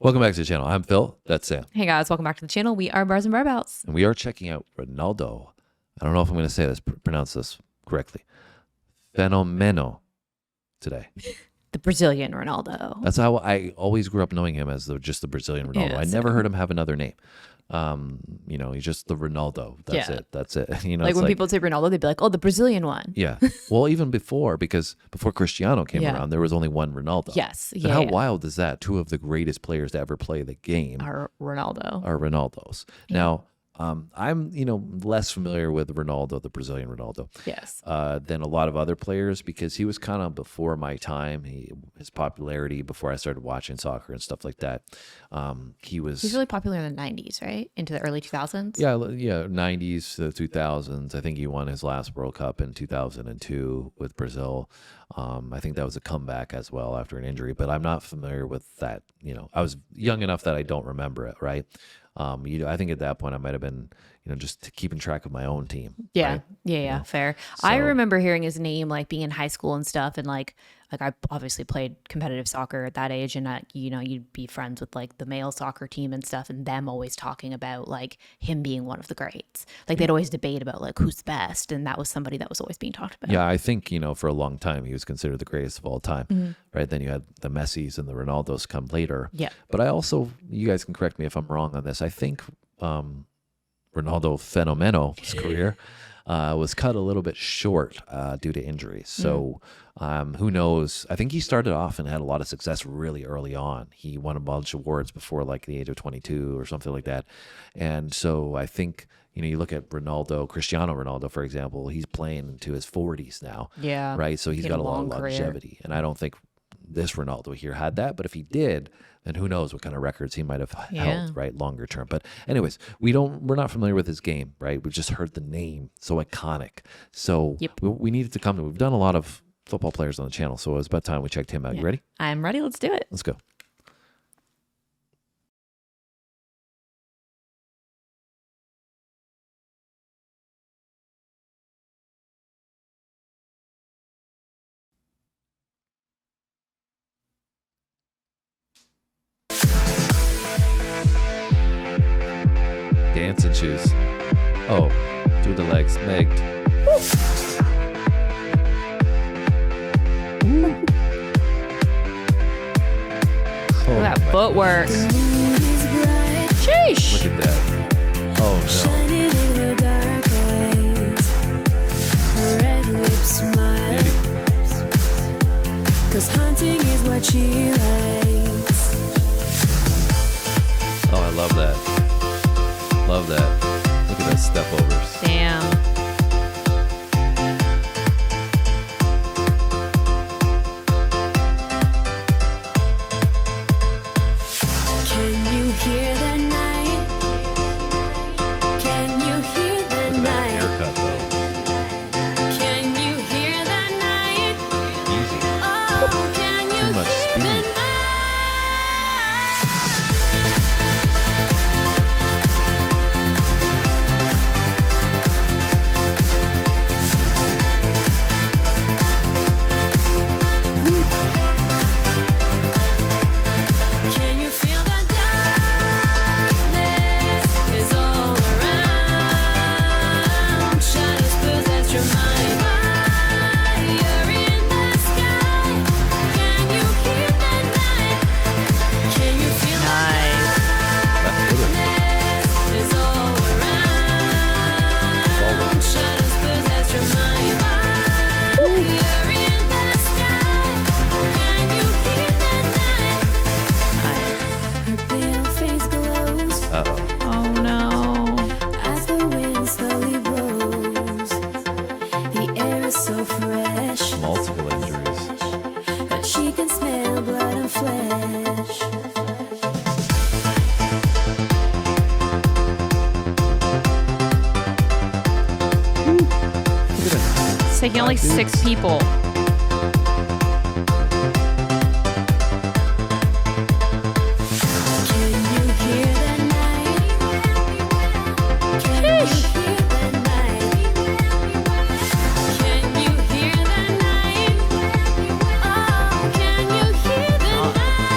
Welcome back to the channel. I'm Phil. That's Sam. Hey guys, welcome back to the channel. We are Bars and Barbells. And we are checking out Ronaldo. I don't know if I'm going to say this, pronounce this correctly. Fenômeno today. The Brazilian Ronaldo. That's how I always grew up knowing him, as just the Brazilian Ronaldo. Yeah, I never heard him have another name. He's just the Ronaldo. That's it. That's it. You know, like when people say Ronaldo, they'd be like, "Oh, the Brazilian one." Yeah. Well, even before Cristiano came around, there was only one Ronaldo. Yes. Yeah. How wild is that? Two of the greatest players to ever play the game are Ronaldos. Yeah. Now, I'm less familiar with Ronaldo, the Brazilian Ronaldo, yes, than a lot of other players, because he was kind of before my time. His popularity before I started watching soccer and stuff like that. He's really popular in the 90s, right? Into the early 2000s. Yeah, 90s to 2000s. I think he won his last World Cup in 2002 with Brazil. I think that was a comeback as well after an injury, but I'm not familiar with that. I was young enough that I don't remember it, right? I think at that point I might have been, just keeping track of my own team. Yeah. Right? Yeah. Fair. So, I remember hearing his name, like being in high school and stuff. And like I obviously played competitive soccer at that age, and you'd be friends with like the male soccer team and stuff, and them always talking about like him being one of the greats. Like they'd always debate about like who's the best. And that was somebody that was always being talked about. Yeah. I think, for a long time, he was considered the greatest of all time, right? Then you had the Messis and the Ronaldos come later. Yeah. But I also, you guys can correct me if I'm wrong on this, I think, Ronaldo Fenômeno's career was cut a little bit short due to injuries. So who knows? I think he started off and had a lot of success really early on. He won a bunch of awards before like the age of 22 or something like that. And so I think, you look at Cristiano Ronaldo, for example, he's playing into his 40s now. Yeah. Right. So he's got a lot of longevity. And I don't think this Ronaldo here had that, but if he did, then who knows what kind of records he might have held, right, longer term. But anyways, we're not familiar with his game, right? We've just heard the name, so iconic. So we needed to come to. We've done a lot of football players on the channel, so it was about time we checked him out. You ready? I'm ready. Let's do it. Let's go. Dancing shoes. Oh, through the legs. Megged. Look at that footwork. Sheesh. Look at that. Oh, no. Hunting is what she likes. Oh, I love that. Love that. Look at those step overs. Damn. Can you hear the night? Can you hear the Look at that night? haircut, though. Can you hear the night? Easy. Oh, can you Too much hear speed. the night? Can you feel the darkness is all around? Shadows possess your mind. Fire in the sky. Can you hear the night? Can you feel the darkness is all around? Shadows possess your mind. Fire in the sky. Can you hear the night? Her pale face glows Uh-oh. Oh no. as the wind slowly blows. The air is so fresh, Multiple injuries. but she can smell blood and flesh. It's taking only 6 people. Can you hear the night? Can you hear the night? Can you hear the night? Oh, can you hear the night?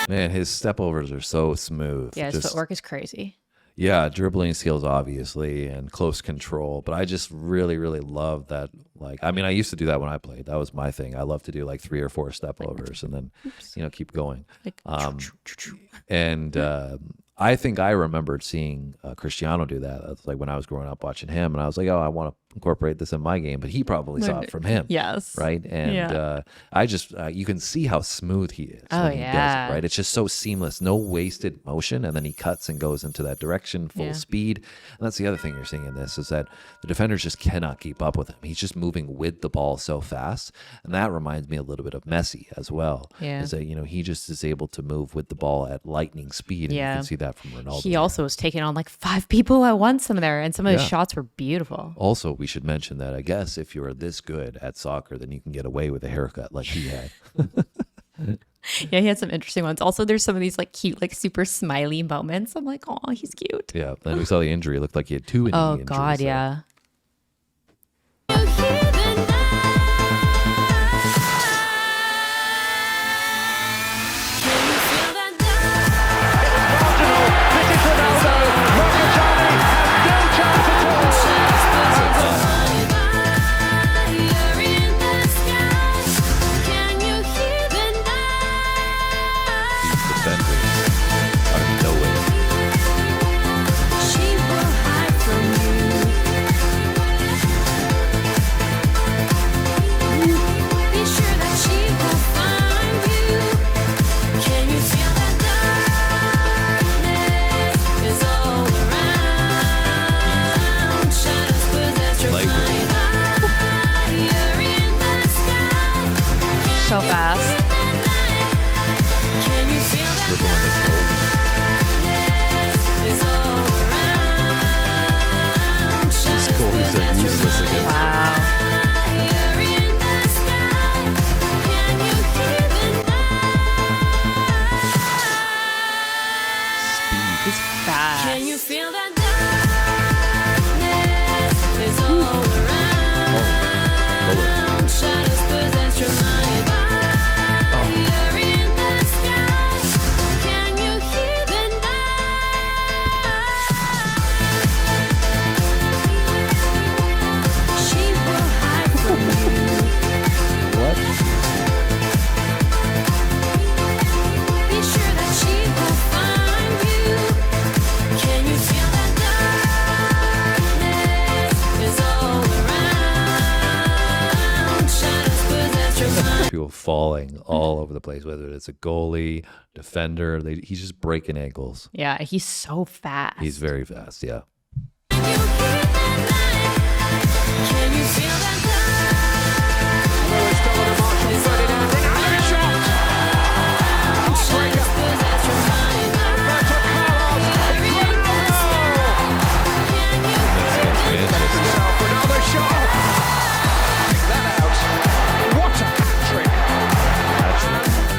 Man, his step overs are so smooth. Yeah, his Just- footwork is crazy. Yeah, dribbling skills obviously and close control, but I just really, really love that. Like, I mean, I used to do that when I played. That was my thing. I love to do like 3 or 4 step overs and then, keep going. Like, And I think I remembered seeing Cristiano do that. That's like when I was growing up watching him, and I was like, oh, I want to incorporate this in my game. But he probably saw it from him. yes. Right. And I just, you can see how smooth he is. Oh, when he does yeah. it, right. It's just so seamless, no wasted motion. And then he cuts and goes into that direction, full speed. And that's the other thing you're seeing in this is that the defenders just cannot keep up with him. He's just moving with the ball so fast. And that reminds me a little bit of Messi as well. Yeah. Is that, he just is able to move with the ball at lightning speed. And you can see that from Ronaldo. He also was taking on like 5 people at once some there, and some of his Yeah. shots were beautiful. Also, we should mention that I guess if you're this good at soccer, then you can get away with a haircut like he had. Yeah, he had some interesting ones. Also, there's some of these like cute, like super smiley moments. I'm like, oh, he's cute. Yeah. Then we saw the injury. It looked like he had 2 knee Oh injuries. God, there. yeah. You hear the night. Can you feel that fire in the sky? Can you hear the night? These defenders are nowhere. She will hide from you. Be sure that she will find you. Can you feel that darkness is all around? Shadows possess your Like- fire in the sky. So fast. Can you feel that We're going to goal. is all around? These goalies are useless against Wow. Fire in the sky. Can you hear the night? He's fast. Can you feel that darkness is all around? Shadows possess your mind. Fire in the sky. Can you hear the night? She will hide from you. What? Be sure that she will find you. Can you feel that darkness is all around? Shadows possess your mind. People falling all over the place, whether it's a goalie, defender. He's just breaking ankles. Yeah, he's so fast. He's very fast. Yeah. Can you hear that night? Can you feel that darkness? Shadows possess your mind. Manchester.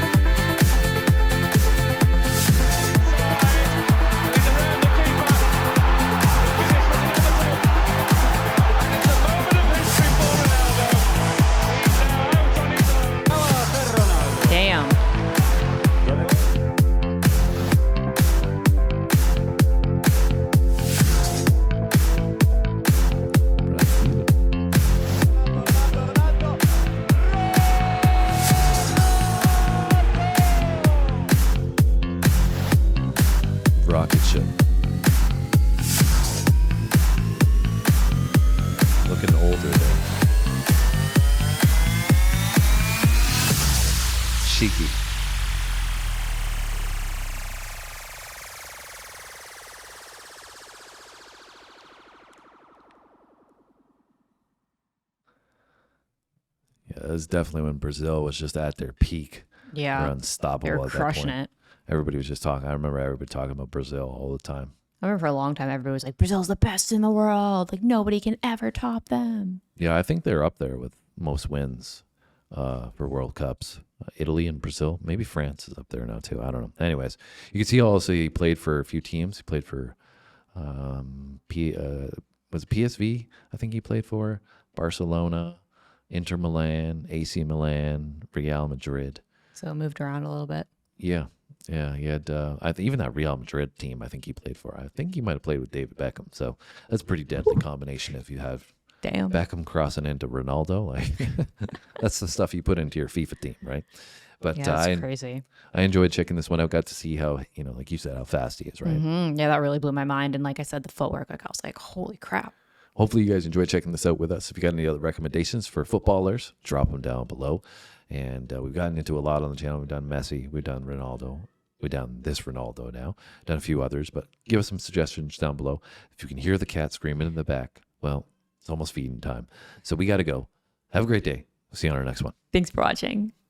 Damn. Rocket ship. Looking older there. Cheeky. Yeah, that was definitely when Brazil was just at their peak. Yeah. They're unstoppable They're at that crushing point. it. Everybody was just talking. I remember everybody talking about Brazil all the time. I remember for a long time, everybody was like, Brazil's the best in the world. Like, nobody can ever top them. Yeah, I think they're up there with most wins for World Cups. Italy and Brazil. Maybe France is up there now too. I don't know. Anyways, you can see also he played for a few teams. He played for was it PSV? I think he played for Barcelona, Inter Milan, AC Milan, Real Madrid. So it moved around a little bit. Yeah. Yeah, he had even that Real Madrid team. I think he played for. I think he might have played with David Beckham. So that's a pretty deadly combination if you have Damn. Beckham crossing into Ronaldo. Like that's the stuff you put into your FIFA team, right? But Yeah, that's crazy. I enjoyed checking this one out. Got to see how, like you said, how fast he is, right? Yeah, that really blew my mind. And like I said, the footwork, like I was like, holy crap. Hopefully you guys enjoyed checking this out with us. If you got any other recommendations for footballers, drop them down below. And we've gotten into a lot on the channel. We've done Messi. We've done Ronaldo. We've done this Ronaldo now. Done a few others, but give us some suggestions down below. If you can hear the cat screaming in the back, well, it's almost feeding time. So we got to go. Have a great day. We'll see you on our next one. Thanks for watching.